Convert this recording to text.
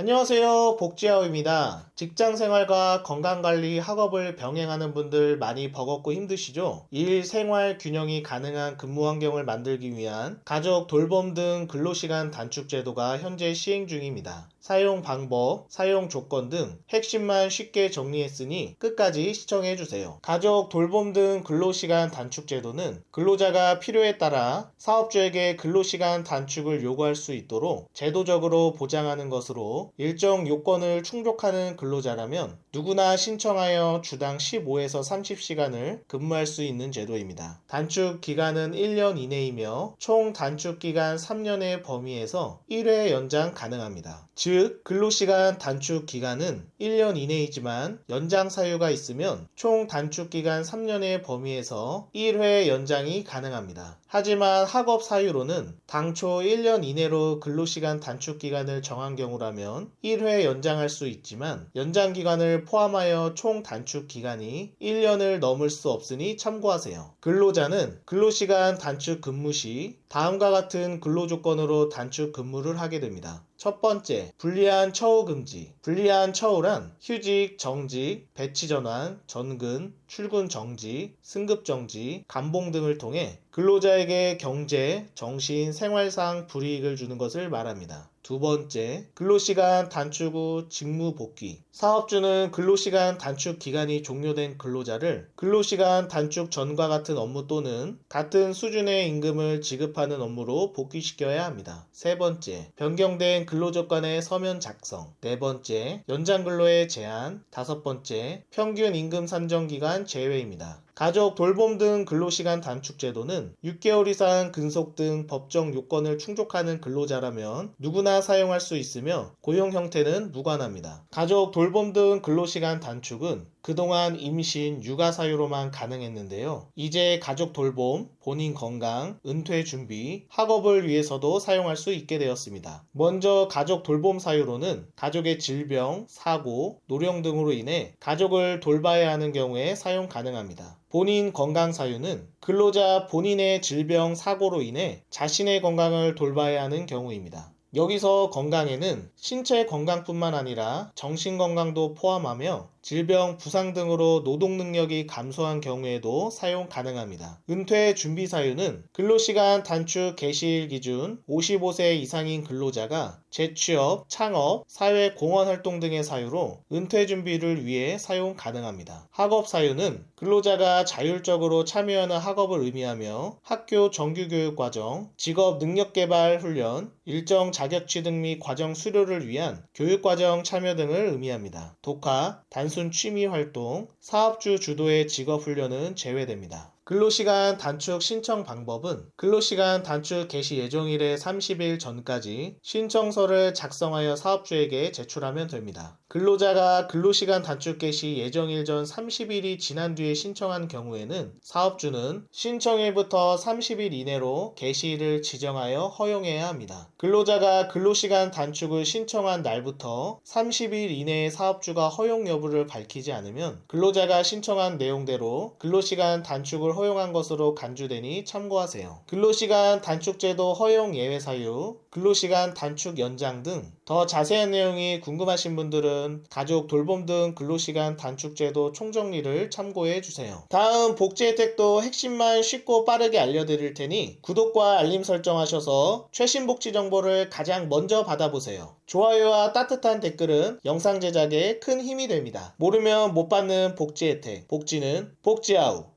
안녕하세요. 복지아우입니다. 직장생활과 건강관리, 학업을 병행하는 분들 많이 버겁고 힘드시죠? 일, 생활 균형이 가능한 근무 환경을 만들기 위한 가족 돌봄 등 근로시간 단축 제도가 현재 시행 중입니다. 사용 방법, 사용 조건 등 핵심만 쉽게 정리했으니 끝까지 시청해주세요. 가족 돌봄 등 근로시간 단축 제도는 근로자가 필요에 따라 사업주에게 근로시간 단축을 요구할 수 있도록 제도적으로 보장하는 것으로 일정 요건을 충족하는 근로자라면 누구나 신청하여 주당 15에서 30시간을 근무할 수 있는 제도입니다. 단축 기간은 1년 이내이며 총 단축 기간 3년의 범위에서 1회 연장 가능합니다. 즉, 근로시간 단축 기간은 1년 이내이지만 연장 사유가 있으면 총 단축 기간 3년의 범위에서 1회 연장이 가능합니다. 하지만 학업 사유로는 당초 1년 이내로 근로시간 단축 기간을 정한 경우라면 1회 연장할 수 있지만 연장 기간을 포함하여 총 단축 기간이 1년을 넘을 수 없으니 참고하세요. 근로자는 근로시간 단축 근무 시 다음과 같은 근로조건으로 단축 근무를 하게 됩니다. 첫 번째, 불리한 처우 금지. 불리한 처우란 휴직, 정직, 배치 전환, 전근, 출근 정지, 승급 정지, 감봉 등을 통해 근로자에게 경제, 정신, 생활상 불이익을 주는 것을 말합니다. 두 번째, 근로시간 단축 후 직무 복귀. 사업주는 근로시간 단축 기간이 종료된 근로자를 근로시간 단축 전과 같은 업무 또는 같은 수준의 임금을 지급하는 업무로 복귀시켜야 합니다. 세 번째, 변경된 근로조건의 서면 작성. 네 번째, 연장 근로의 제한. 다섯 번째, 평균 임금 산정 기간 제외입니다. 가족 돌봄 등 근로시간 단축 제도는 6개월 이상 근속 등 법정 요건을 충족하는 근로자라면 누구나 사용할 수 있으며 고용 형태는 무관합니다. 가족 돌봄 등 근로시간 단축은 그동안 임신, 육아 사유로만 가능했는데요. 이제 가족 돌봄, 본인 건강, 은퇴 준비, 학업을 위해서도 사용할 수 있게 되었습니다. 먼저 가족 돌봄 사유로는 가족의 질병, 사고, 노령 등으로 인해 가족을 돌봐야 하는 경우에 사용 가능합니다. 본인 건강 사유는 근로자 본인의 질병, 사고로 인해 자신의 건강을 돌봐야 하는 경우입니다. 여기서 건강에는 신체 건강뿐만 아니라 정신 건강도 포함하며 질병, 부상 등으로 노동 능력이 감소한 경우에도 사용 가능합니다. 은퇴 준비 사유는 근로시간 단축 개시일 기준 55세 이상인 근로자가 재취업, 창업, 사회 공헌 활동 등의 사유로 은퇴 준비를 위해 사용 가능합니다. 학업 사유는 근로자가 자율적으로 참여하는 학업을 의미하며 학교 정규교육과정, 직업 능력개발 훈련, 일정 자격 취득 및 과정 수료를 위한 교육과정 참여 등을 의미합니다. 독학, 단순 취미 활동, 사업주 주도의 직업 훈련은 제외됩니다. 근로시간 단축 신청 방법은 근로시간 단축 개시 예정일의 30일 전까지 신청서를 작성하여 사업주에게 제출하면 됩니다. 근로자가 근로시간 단축 개시 예정일 전 30일이 지난 뒤에 신청한 경우에는 사업주는 신청일부터 30일 이내로 개시일을 지정하여 허용해야 합니다. 근로자가 근로시간 단축을 신청한 날부터 30일 이내에 사업주가 허용 여부를 밝히지 않으면 근로자가 신청한 내용대로 근로시간 단축을 허용한 것으로 간주되니 참고하세요. 근로시간 단축제도 허용 예외 사유, 근로시간 단축 연장 등 더 자세한 내용이 궁금하신 분들은 가족 돌봄 등 근로시간 단축제도 총정리를 참고해 주세요. 다음 복지 혜택도 핵심만 쉽고 빠르게 알려드릴 테니 구독과 알림 설정하셔서 최신 복지 정보를 가장 먼저 받아보세요. 좋아요와 따뜻한 댓글은 영상 제작에 큰 힘이 됩니다. 모르면 못 받는 복지 혜택, 복지는 복지아우.